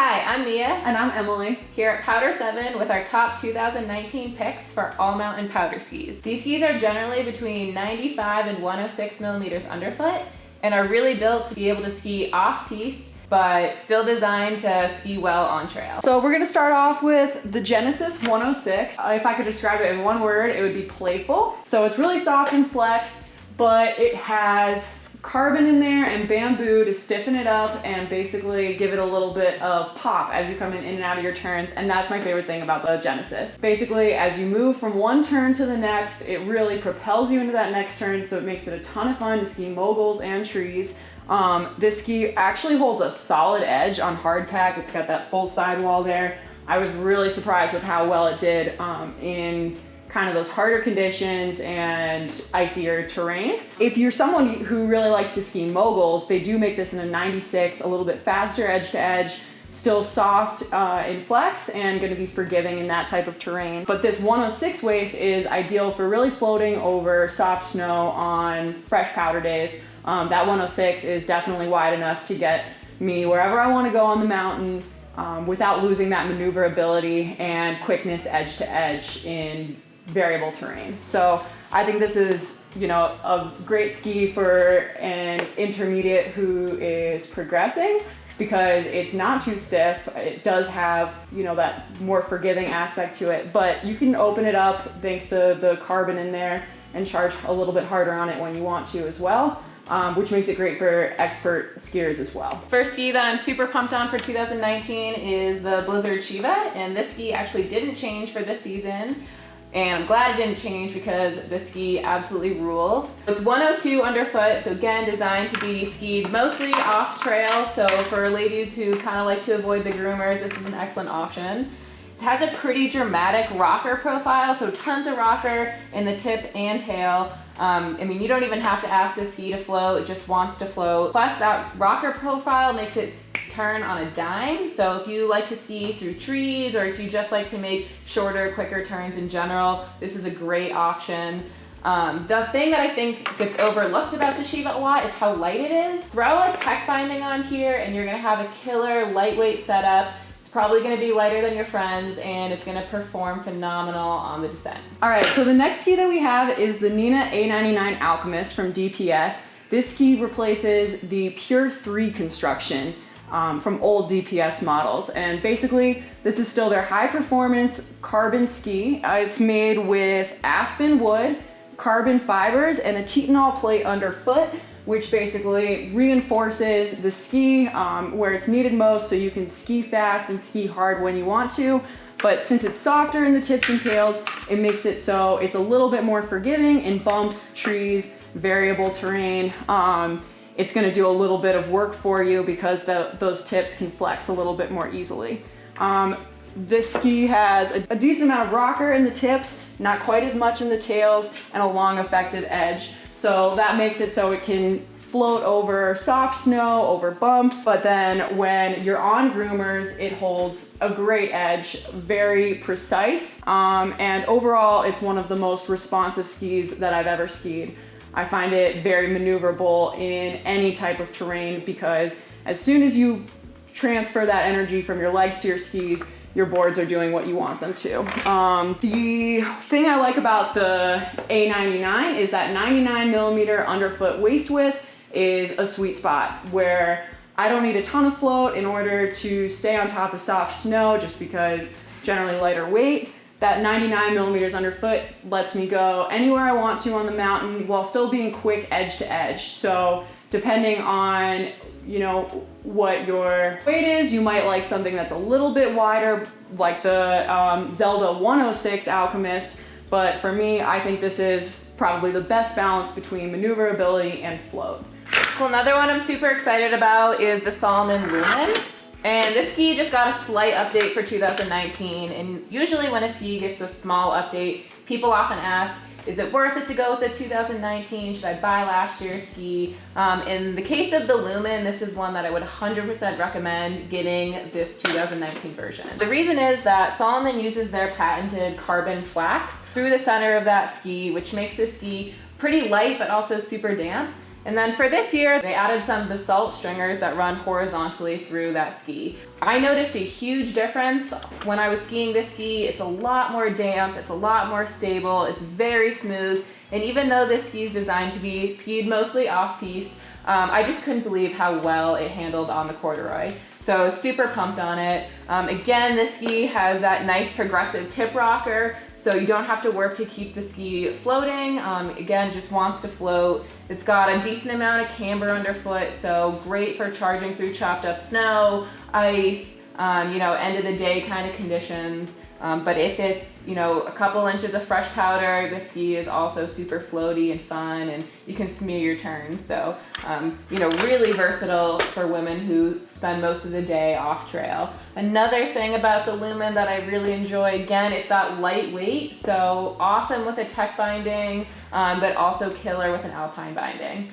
Hi, I'm Mia. And I'm Emily. Here at Powder7 with our top 2019 picks for all mountain powder skis. These skis are generally between 95 and 106 millimeters underfoot and are really built to be able to ski off-piste, but still designed to ski well on trail. So we're gonna start off with the Genesis 106. If I could describe it in one word, it would be playful. So it's really soft and flex, but it has carbon in there and bamboo to stiffen it up and basically give it a little bit of pop as you come in and out of your turns. And that's my favorite thing about the Genesis. Basically, as you move from one turn to the next, it really propels you into that next turn, so it makes it a ton of fun to ski moguls and trees. This ski actually holds a solid edge on hardpack. It's got that full sidewall there. I was really surprised with how well it did in kind of those harder conditions and icier terrain. If you're someone who really likes to ski moguls, they do make this in a 96, a little bit faster edge to edge, still soft in flex and going to be forgiving in that type of terrain. But this 106 waist is ideal for really floating over soft snow on fresh powder days. That 106 is definitely wide enough to get me wherever I want to go on the mountain without losing that maneuverability and quickness edge to edge in variable terrain. So I think this is, a great ski for an intermediate who is progressing because it's not too stiff. It does have, that more forgiving aspect to it, but you can open it up thanks to the carbon in there and charge a little bit harder on it when you want to as well. Which makes it great for expert skiers as well. First ski that I'm super pumped on for 2019 is the Blizzard Shiva, and this ski actually didn't change for this season. And I'm glad it didn't change because this ski absolutely rules. It's 102 underfoot, so again, designed to be skied mostly off trail. So for ladies who kind of like to avoid the groomers, this is an excellent option. It has a pretty dramatic rocker profile, so tons of rocker in the tip and tail. You don't even have to ask this ski to float, it just wants to float. Plus that rocker profile makes it turn on a dime. So if you like to ski through trees or if you just like to make shorter, quicker turns in general, this is a great option. The thing that I think gets overlooked about the Shiva a lot is how light it is. Throw a tech binding on here and you're gonna have a killer lightweight setup. Probably going to be lighter than your friends and it's going to perform phenomenal on the descent. All right, so the next ski that we have is the Nina A99 Alchemist from DPS. This ski replaces the Pure 3 construction from old DPS models, and basically this is still their high performance carbon ski. It's made with aspen wood, carbon fibers, and a titanal plate underfoot, which basically reinforces the ski where it's needed most, so you can ski fast and ski hard when you want to. But since it's softer in the tips and tails, it makes it so it's a little bit more forgiving in bumps, trees, variable terrain. It's gonna do a little bit of work for you because those tips can flex a little bit more easily. This ski has a decent amount of rocker in the tips, not quite as much in the tails, and a long effective edge. So that makes it so it can float over soft snow, over bumps, but then when you're on groomers, it holds a great edge, very precise. And overall, it's one of the most responsive skis that I've ever skied. I find it very maneuverable in any type of terrain because as soon as you transfer that energy from your legs to your skis, your boards are doing what you want them to. The thing I like about the A99 is that 99 millimeter underfoot waist width is a sweet spot where I don't need a ton of float in order to stay on top of soft snow just because generally lighter weight. That 99 millimeters underfoot lets me go anywhere I want to on the mountain while still being quick edge to edge. So depending on what your weight is, you might like something that's a little bit wider like the Zelda 106 Alchemist, but for me, I think this is probably the best balance between maneuverability and float. Cool, another one I'm super excited about is the Salomon Moon. And this ski just got a slight update for 2019, and usually when a ski gets a small update, people often ask, is it worth it to go with the 2019? Should I buy last year's ski? In the case of the Lumen, this is one that I would 100% recommend getting this 2019 version. The reason is that Salomon uses their patented carbon flax through the center of that ski, which makes this ski pretty light but also super damp. And then for this year, they added some basalt stringers that run horizontally through that ski. I noticed a huge difference when I was skiing this ski. It's a lot more damp, it's a lot more stable, it's very smooth. And even though this ski is designed to be skied mostly off-piste, I just couldn't believe how well it handled on the corduroy. So super pumped on it. Again, this ski has that nice progressive tip rocker, so you don't have to work to keep the ski floating. Again, just wants to float. It's got a decent amount of camber underfoot, so great for charging through chopped up snow, ice, end of the day kind of conditions. But if it's, a couple inches of fresh powder, the ski is also super floaty and fun, and you can smear your turns. So, really versatile for women who spend most of the day off trail. Another thing about the Lumen that I really enjoy, again, it's that lightweight, so awesome with a tech binding, but also killer with an alpine binding.